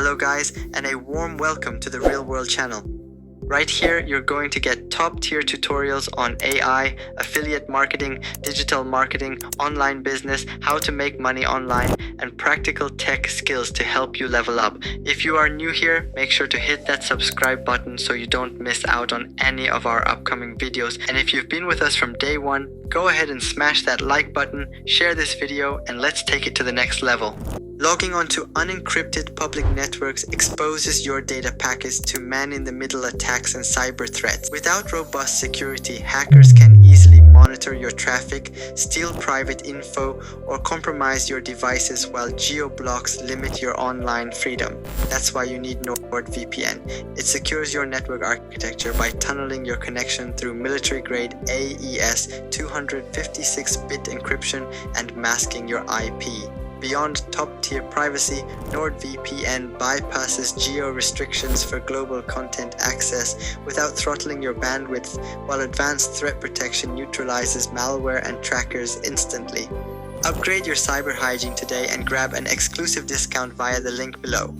Hello guys, and a warm welcome to the Real World channel. Right here, you're going to get top-tier tutorials on AI, affiliate marketing, digital marketing, online business, how to make money online, and practical tech skills to help you level up. If you are new here, make sure to hit that subscribe button so you don't miss out on any of our upcoming videos. And if you've been with us from day one, go ahead and smash that like button, share this video, and let's take it to the next level. Logging onto unencrypted public networks exposes your data packets to man-in-the-middle attacks and cyber threats. Without robust security, hackers can easily monitor your traffic, steal private info, or compromise your devices, while geo-blocks limit your online freedom. That's why you need NordVPN. It secures your network architecture by tunneling your connection through military-grade AES 256-bit encryption and masking your IP. Beyond top-tier privacy, NordVPN bypasses geo-restrictions for global content access without throttling your bandwidth, while advanced threat protection neutralizes malware and trackers instantly. Upgrade your cyber hygiene today and grab an exclusive discount via the link below.